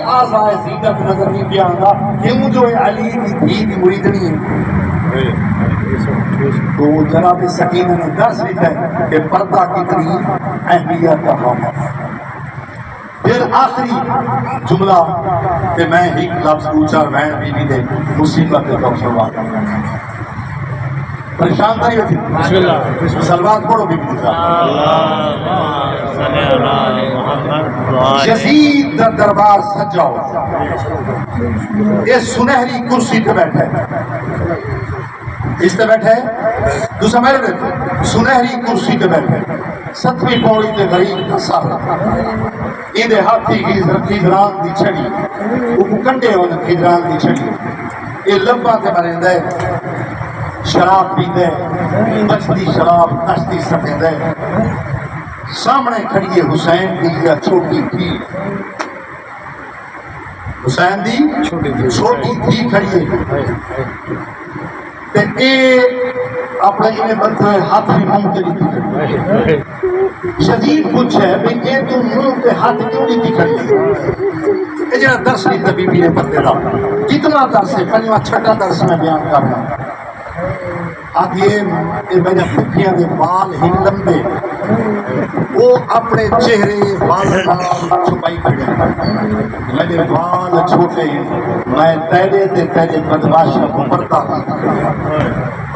آزائے زینت نظر نہیں پیا آندا کیوں جو علی کی دھی کی مریدنی ہے تو جناب سکینہ نے درس لکھا ہے کہ پردہ کتنی اہمیت کا حامل ہے۔ پھر آخری جملہ کہ میں ایک لفظ دوچار بہن بیوی دے مصیبت کے طور سلوات پریشان تھا یہ بسم اللہ سلوات پڑھو بیوی دے یزید در دربار سجاؤ یہ سنہری کرسی پہ بیٹھے اس پہ بیٹھے تو سمجھ رہے سنہری کرسی پہ بیٹھے ستویں پوڑی تے غریب کا سارا یہ دے ہاتھی خیزران دی چھڑی وہ کنڈے ہونے خیزران دی چھڑی یہ لبا تے مرندے شراب پیندے بچتی شراب کشتی سٹیندے سامنے کھڑی ہے حسین دی یا چھوٹی تھی حسین دی چھوٹی تھی کھڑی ہے تے اے اپنے انہیں بندے ہاتھ میں منہ کے لیے شدید کچھ ہے بھئی اے تو منہ کے ہاتھ کیوں نہیں کھڑی ہے اے جنہ درس نہیں تبھی بھی نے بندے دا کتنا درس ہے پنجواں چھٹا درس میں بیان کرنا اب یہ میرے پھکیاں دے بال ہی لمبے وہ اپنے چہرے بال چھپائی کھڑے میرے بال چھوٹے میں تیرے تے تیرے بدماشا کو پڑھتا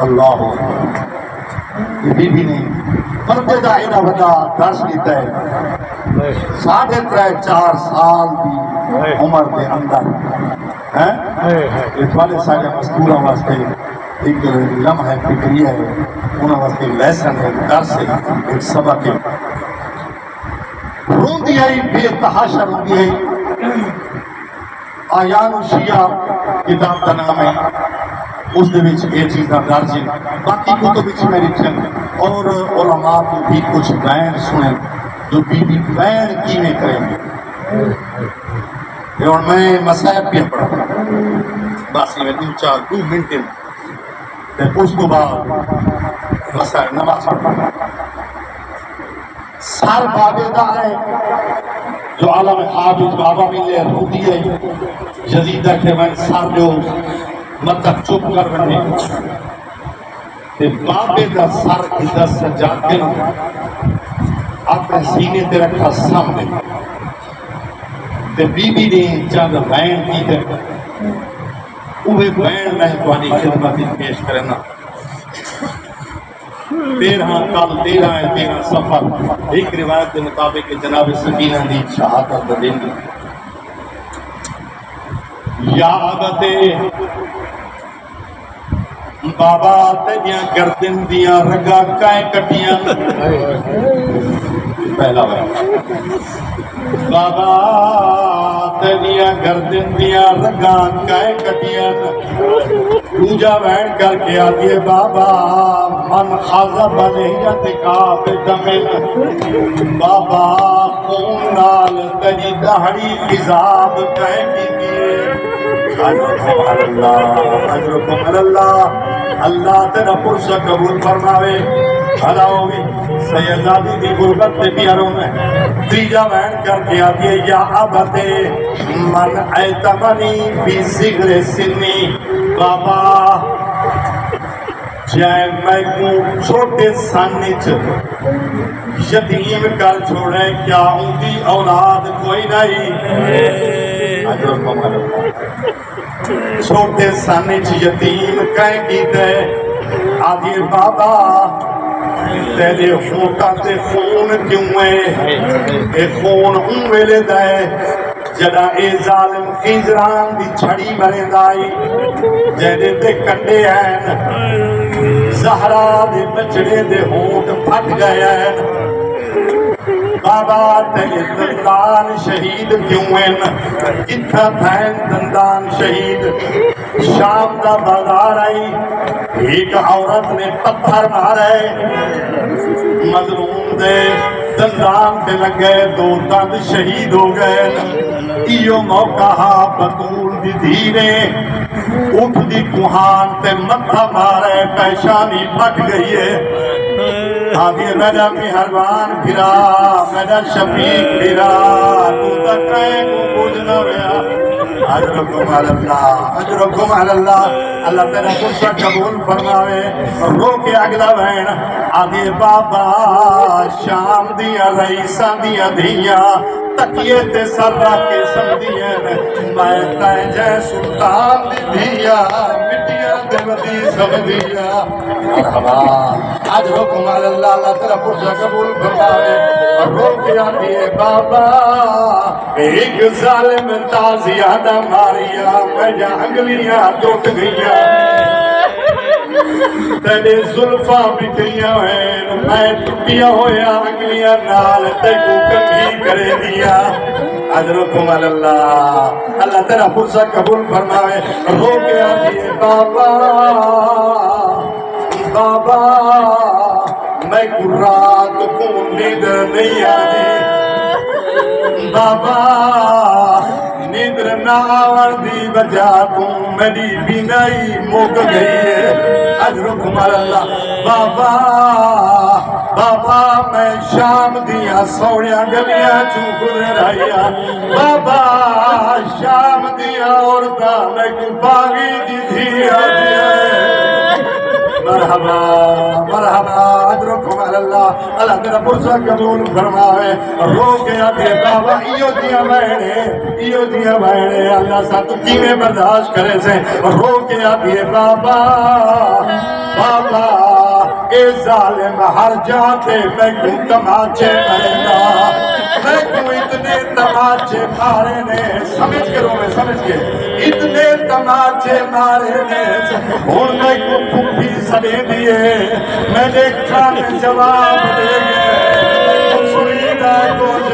اللہ یہ بی نے پردے دا اینا بدا درس لیتا ہے 3.5-4 سال دی عمر دے اندر یہ تھوڑے سارے مذکورہ واسطے ایک لمحہ فکریہ ہے انہوں واسطے لیسن ہے درس ہے ایک سبق ہے روندی ہے بے تحاشا روندی ہے آیان و شیعہ کتاب کا نام ہے اس دے وچ یہ چیزاں درج ہیں باقی کتب وچ میں لکھن اور علماء کو بھی کچھ بیان سنیں جو بی بی بیان کیویں کریں گے اور میں مسائب بھی پڑھا بس میں 2 منٹ اس کو بعد مسائل نماز پڑھا سر بابے دا ہے جو عالم حافظ بابا ملے روٹی ہے جزیدہ کے میں سر جو مطلب چپ کر رہے تے بابے دا سر ادھر سجا کے اپنے سینے تے رکھا سامنے تے بی بی نے چند بین کی تے اوہ بین میں توانی خدمت پیش کرنا 13 سفر ایک روایت کے مطابق جناب سکینہ دی شہادت دیں گے یا عبتے بابا تیاں گردن دیاں رگا کائیں کٹیاں پہلا بابا تیاں گردن دیاں رگا کائیں کٹیاں دوجا بہن کر کے آدھے بابا من خاضہ بلیت کاب دمن بابا خون نال تجی دہڑی خزاب کہیں کی دیئے اجرکم اللہ اللہ تیرا پرسہ قبول فرماوے بھلا ہوگی سیدادی دی غربت تے پیاروں میں تیجا بہن کر کے آدھے یا عبتے من ایتمنی فی صغر سنی بابا جائے میں کو چھوٹے سانچ یتیم کر چھوڑے کیا ان کی اولاد کوئی نہیں چھوٹے سانچ یتیم کہیں کی دے آدھی بابا تیرے ہوتا تے خون کیوں ہے اے خون ان ویلے دے جدا اے ظالم خیزران دی چھڑی مرے دائی جیدے تے کٹے ہیں زہرا دے بچڑے دے ہونٹ پھٹ گئے ہیں بابا تیرے دندان شہید کیوں ہیں اتھا تھین دندان شہید شام دا بازار آئی ایک عورت نے پتھر مارے مظلوم دے دندان پہ لگے 2 دند شہید ہو گئے ایو موقع بطول دی دھیرے اٹھ دی کوہان تے متھا مارے پیشانی پھٹ گئی ہے آدھی میرا مہربان پھرا میرا شفیق پھرا تو تک کو کچھ نہ رہا اجرکم علی اللہ، اجرکم علی اللہ۔ اللہ تیرا قرصہ قبول فرماوے۔ رو کے اگلا بہن آگے بابا شام دیا رئیساں دیا دھیاں تکیے تے سر رکھ کے سمدھیاں میں تائیں جے سلطان دی دھیا مٹیاں دے ودی سمدھیاں۔ مرحبا اجرکم علی اللہ، اللہ تیرا قرصہ قبول فرماوے۔ رو کے آگے بابا ایک ظالم تازیادہ ماریا میجا انگلیاں ٹوٹ گئیاں تیرے زلفاں بکھریاں ہیں میں ٹوٹیاں ہویا انگلیاں نال تیکو کنگھی کرے دیا۔ اجرکم علی اللہ، اللہ تیرا فرصہ قبول فرماوے۔ رو کے آگے بابا بابا میں کو رات کو نیندر نہیں آدھی بابا نیندر نہ آور دی وجہ تو میری بینائی مک گئی ہے۔ اجرکم علی اللہ بابا بابا میں شام دیا سوڑیاں گلیاں چوں گزر آیا بابا شام دیا عورتاں میں کو باغی دی تھی آدھی مرحبا مرحبا اجرکم علی اللہ، اللہ تیرا فرصہ قبول فرماوے۔ رو کے آگے بابا ایو دیا بہنے اللہ سا تو کیویں برداشت کرے سے۔ رو کے آگے بابا بابا اے ظالم ہر جاتے میں کو تماچے مارنا میں کو اتنے تماچے مارے نے سمجھ کے رو میں سمجھ کے اتنے تماچے مارے نے ہوں میں کو پھوپھی سڑے دیے میں نے کھانے جواب دے گئے سنیدہ کچھ۔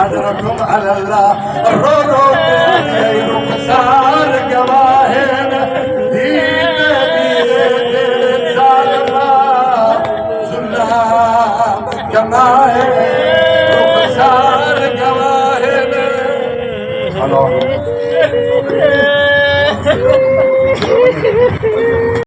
اجرکم علی اللہ رو رو کے آئے رخسار گواہن دین دیے ظالمہ ظلم کمائے رخسار گواہن۔ اللہ